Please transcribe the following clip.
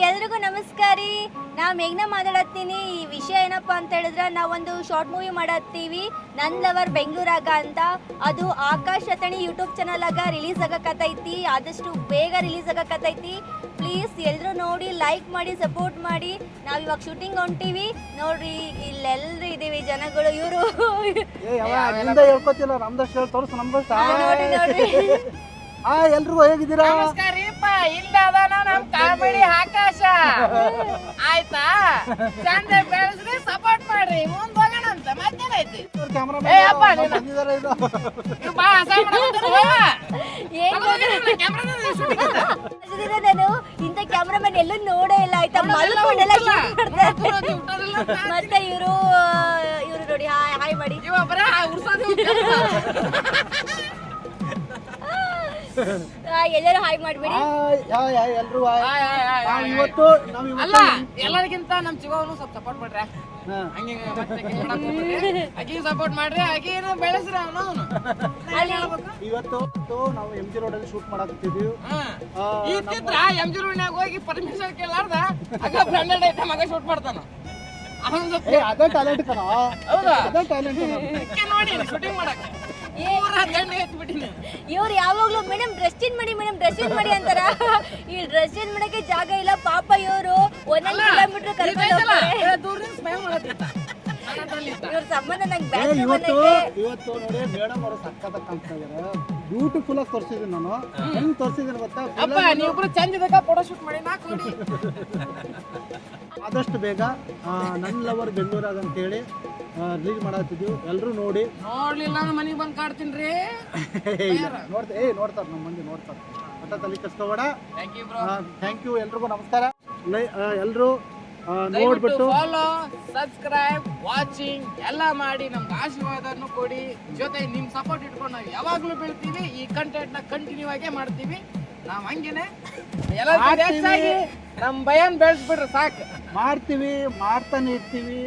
ಎಲ್ರಿಗೂ ನಮಸ್ಕಾರ ರೀ. ನಾ ಮೇಘ್ನ ಮಾತಾಡತ್ತೀನಿ. ಈ ವಿಷಯ ಏನಪ್ಪ ಅಂತ ಹೇಳಿದ್ರೆ, ನಾವೊಂದು ಶಾರ್ಟ್ ಮೂವಿ ಮಾಡತ್ತೀವಿ, ನನ್ನ ಲವರ್ ಬೆಂಗಳೂರಾಗ ಅಂತ. ಅದು ಆಕಾಶ್ ಅತಣಿ ಯೂಟ್ಯೂಬ್ ಚಾನಲಾಗ ರಿಲೀಸ್ ಆಗಕತ್ತೈತಿ. ಆದಷ್ಟು ಬೇಗ ರಿಲೀಸ್ ಆಗಕತ್ತೈತಿ. ಪ್ಲೀಸ್ ಎಲ್ಲರೂ ನೋಡಿ, ಲೈಕ್ ಮಾಡಿ, ಸಪೋರ್ಟ್ ಮಾಡಿ. ನಾವು ಇವಾಗ ಶೂಟಿಂಗ್ ಹೊಂಟೀವಿ ನೋಡ್ರಿ. ಇಲ್ಲೆಲ್ಲರೂ ಇದೀವಿ ಜನಗಳು. ಇವರು ಎಲ್ರಿಗೂ ಹೇಗಿದ್ದೀರಾ? ನಮಸ್ಕಾರಪ್ಪ. ಇಲ್ಲ ಅದಾನ ನಮ್ ಕಾಮಿಡಿ ಆಕಾಶ. ಆಯ್ತಾ, ಚಂದ ಬೆಳೆಸ್ರಿ, ಸಪೋರ್ಟ್ ಮಾಡ್ರಿ, ಮುಂದ್ ಹೋಗೋಣ ಅಂತ. ಮತ್ತೇನೈತಿ? ನಾನು ಇಂಥ ಕ್ಯಾಮ್ರಾಮನ್ ಎಲ್ಲೂ ನೋಡೇ ಇಲ್ಲ ಆಯ್ತಾ. ಮಲ್ಕೊಂಡೆಲ್ಲ ಶೂಟ್ ಮಾಡ್ತಾರೆ. ಮತ್ತೆ ಇವರು ನೋಡಿ, ಹಾಯ್ ಮಾಡಿ. ಎಲ್ಲರೂ ಹಾಯ್ ಮಾಡ್ಬಿಡಿ. ಇವತ್ತು ಅಲ್ಲ, ಎಲ್ಲರಿಗಿಂತ ನಮ್ ಚಿಗವನು ಸ್ವಲ್ಪ ಸಪೋರ್ಟ್ ಮಾಡ್ರಿ. ಆಕಿಗೆ ಸಪೋರ್ಟ್ ಮಾಡ್ರಿ, ಆಕಿನ ಬೆಳೆಸ್ರಿ. ಇವತ್ತು ನಾವು MG ರೋಡ್ ಅಲ್ಲಿ ಶೂಟ್ ಮಾಡಾಕತ್ತಿದ್ವಿ. ಇತ್ತಿದ್ರ MG ರೋಡ್ನ್ಯಾಗ ಹೋಗಿ ಪರ್ಮಿಷನ್ ಕೇಳಾರ್ದ ಆಗ ಬ್ರಾಂಡೆಡ್ ಐಟಮ್ ಆಗ ಶೂಟ್ ಮಾಡ್ತಾನ. ಅದೇ ಟ್ಯಾಲೆಂಟ್ ಕಣ. ಹೌದಾ? ಅದೇ ಟ್ಯಾಲೆಂಟ್ ನೋಡಿ ಶೂಟಿಂಗ್ ಮಾಡಕ್ ಇವ್ರು ಯಾವಾಗ್ಲೂ ಮೇಡಮ್ ಡ್ರೆಸ್ ಚೇಂಜ್ ಮಾಡಿ, ಮೇಡಮ್ ಡ್ರೆಸ್ ಚೇಂಜ್ ಮಾಡಿ ಅಂತಾರ. ಈ ಡ್ರೆಸ್ ಚೇಂಜ್ ಮಾಡಕ್ಕೆ ಜಾಗ ಇಲ್ಲ ಪಾಪ. ಇವರು 1 ಕಿಲೋಮೀಟರ್ ಕರ್ಕೊಂಡು ಹೋಗ್ತಾರೆ. ಇವ್ರ ಸಂಬಂಧ ನಂಗೆ ಬ್ಯಾಸರ ಬಂದೈತೆ. ಇವತ್ತು ನೋಡಿ ಮೇಡಮ್ ಅವರು ಸಕ್ಕತ್ತಾಗಿ ಕಾಣ್ತಾ ಇದಾರೆ. ಬ್ಯೂಟಿಫುಲ್ ಆಗಿ ತೋರಿಸಿದೀನಿ ನಾನು. ಹೆಂಗ್ ತೋರಿಸಿದೀನಿ ಗೊತ್ತಾ? ಅಪ್ಪ ನೀವಿಬ್ರು ಚಂದ ಇದಕ್ಕ ಫೋಟೋ ಶೂಟ್ ಮಾಡಿ ನಾ ಕೊಡಿ. ಆದಷ್ಟು ಬೇಗ ನನ್ನ ಲವರ್ ಬೆಂಗಳೂರಾಗ ಅಂತೇಳಿ ರಿಲೀಸ್ ಮಾಡತ್ತಿದ್ವಿ. ಎಲ್ಲರೂ ನೋಡಿ. ನೋಡ್ಲಿಲ್ಲ ನಾನು ಮನೆಗೆ ಬಂದು ಕಾಡ್ತೀನಿ. ನೋಡ್ತಾರೆ ನಮ್ಮ ಮಂದಿ ನೋಡ್ತಾರೆ. ಒಟ್ಟ ತಲೆ ಕಸ್ಕೋಬೇಡ. Thank you. ಎಲ್ರಿಗೂ ನಮಸ್ಕಾರ. ಎಲ್ಲರೂ ನೋಡ್ಬಿಟ್ಟು ಫಾಲೋ, ಸಬ್ಸ್ಕ್ರೈಬ್, ವಾಚಿಂಗ್ ಎಲ್ಲ ಮಾಡಿ ನಮ್ಗೆ ಆಶೀರ್ವಾದನ್ನು ಕೊಡಿ. ಜೊತೆ ನಿಮ್ ಸಪೋರ್ಟ್ ಇಟ್ಕೊಂಡು ನಾವು ಯಾವಾಗ್ಲೂ ಬೀಳ್ತೀವಿ. ಈ ಕಂಟೆಂಟ್ ನ ಕಂಟಿನ್ಯೂ ಆಗೇ ಮಾಡ್ತೀವಿ. ನಾವ್ ಹಂಗೇನೆ ಎಲ್ಲ ನಮ್ ಭಯನ್ ಬೆಳೆಸ್ಬಿಡ್ರಿ ಸಾಕು. ಮಾಡ್ತೀವಿ, ಮಾಡ್ತಾನೆ ಇರ್ತೀವಿ.